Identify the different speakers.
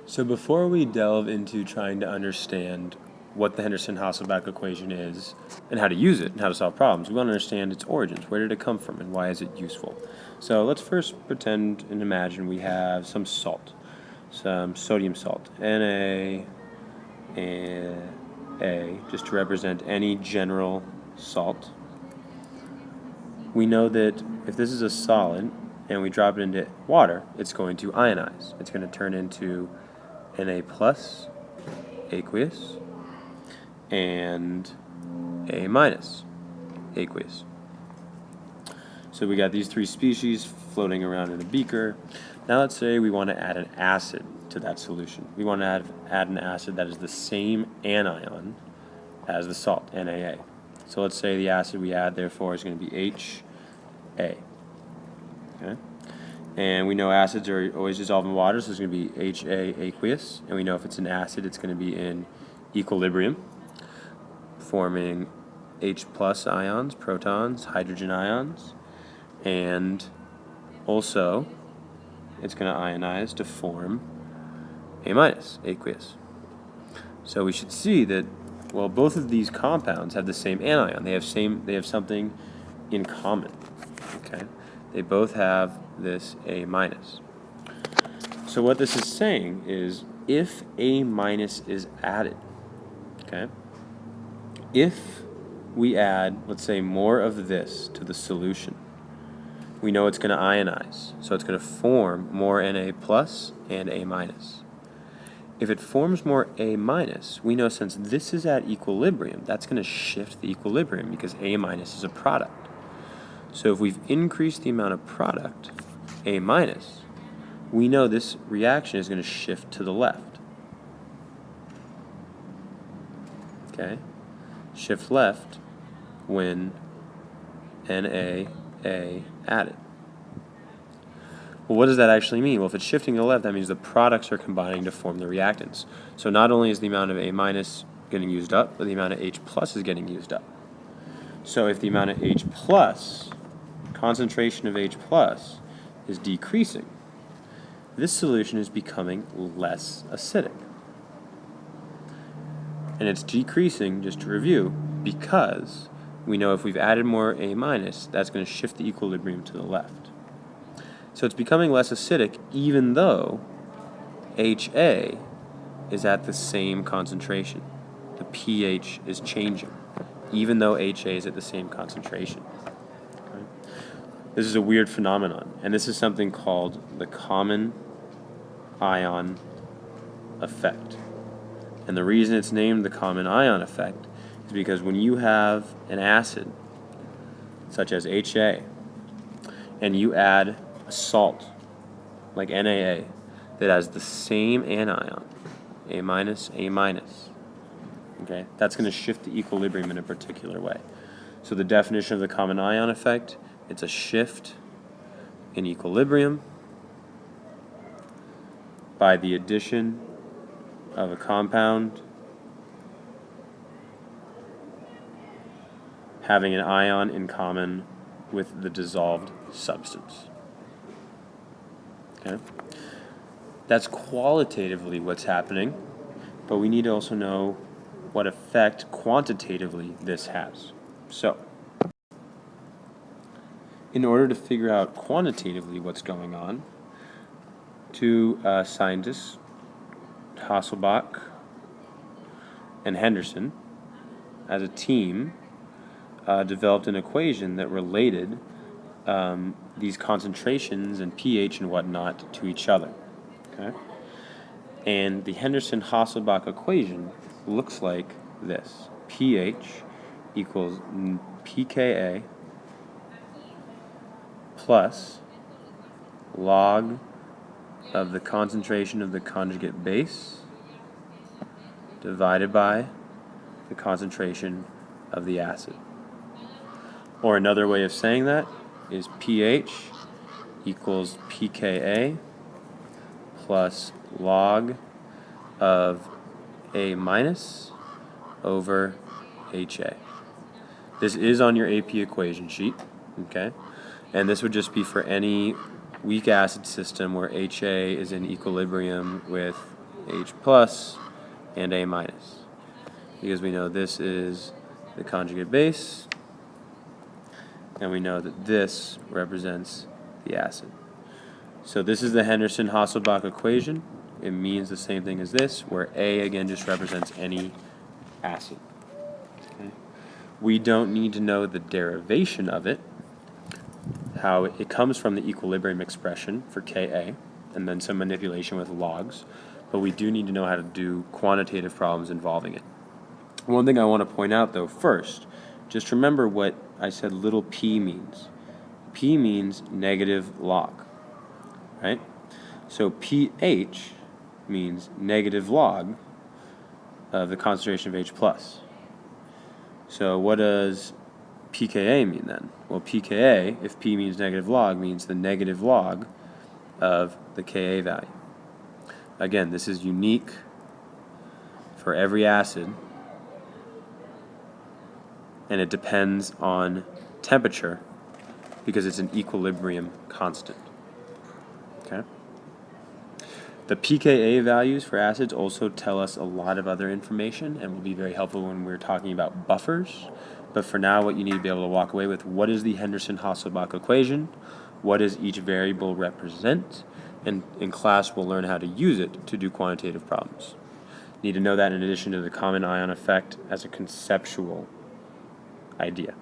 Speaker 1: So before we delve into trying to understand what the Henderson-Hasselbach equation is and how to use it and how to solve problems, we want to understand its origins. Where did it come from and why is it useful? So let's first pretend and imagine we have some salt, some sodium salt, Na, A, just to represent any general salt. We know that if this is a solid and we drop it into water, it's going to ionize. It's going to turn into Na plus, aqueous, and A minus, aqueous. So we got these three species floating around in a beaker. Now let's say we want to add an acid to that solution. We want to add an acid that is the same anion as the salt, NaA. So let's say the acid we add, therefore, is going to be HA. Okay? And we know acids are always dissolved in water, so it's going to be HA aqueous. And we know if it's an acid, it's going to be in equilibrium, forming H plus ions, protons, hydrogen ions. And also, it's going to ionize to form A minus, aqueous. So we should see that, well, both of these compounds have the same anion. They have something in common. Okay? They both have this A minus. So what this is saying is if A minus is added, okay, if we add, let's say, more of this to the solution, we know it's going to ionize. So it's going to form more Na plus and A minus. If it forms more A minus, we know since this is at equilibrium, that's going to shift the equilibrium because A minus is a product. So if we've increased the amount of product, A minus, we know this reaction is going to shift to the left. Okay? Shift left when NaA added. Well, what does that actually mean? Well, if it's shifting to the left, that means the products are combining to form the reactants. So not only is the amount of A minus getting used up, but the amount of H plus is getting used up. So if the amount of H plus, concentration of H plus, is decreasing, this solution is becoming less acidic. And it's decreasing, just to review, because we know if we've added more A minus, that's going to shift the equilibrium to the left. So it's becoming less acidic even though HA is at the same concentration. The pH is changing, even though HA is at the same concentration. Okay? This is a weird phenomenon, and this is something called the common ion effect. And the reason it's named the common ion effect is because when you have an acid, such as HA, and you add a salt, like NaA, that has the same anion, A minus, okay, that's going to shift the equilibrium in a particular way. So the definition of the common ion effect, it's a shift in equilibrium by the addition of a compound having an ion in common with the dissolved substance. Okay? That's qualitatively what's happening, but we need to also know what effect quantitatively this has. So, in order to figure out quantitatively what's going on, two scientists, Hasselbach and Henderson, as a team, developed an equation that related these concentrations and pH and whatnot to each other. Okay? And the Henderson-Hasselbach equation looks like this. pH equals pKa plus log of the concentration of the conjugate base divided by the concentration of the acid. Or another way of saying that is pH equals pKa plus log of A minus over HA. This is on your AP equation sheet, okay? And this would just be for any weak acid system where HA is in equilibrium with H plus, and A minus. Because we know this is the conjugate base, and we know that this represents the acid. So this is the Henderson-Hasselbach equation. It means the same thing as this, where A again just represents any acid. Okay. We don't need to know the derivation of it, how it comes from the equilibrium expression for Ka, and then some manipulation with logs, but we do need to know how to do quantitative problems involving it. One thing I want to point out though first, just remember what I said little p means. P means negative log, right? So pH means negative log of the concentration of H+. So what does pKa mean then? Well, pKa, if P means negative log, means the negative log of the Ka value. Again, this is unique for every acid, and it depends on temperature because it's an equilibrium constant. Okay? The pKa values for acids also tell us a lot of other information and will be very helpful when we're talking about buffers. But for now, what you need to be able to walk away with, what is the Henderson-Hasselbach equation? What does each variable represent? And in class, we'll learn how to use it to do quantitative problems. You need to know that in addition to the common ion effect as a conceptual idea.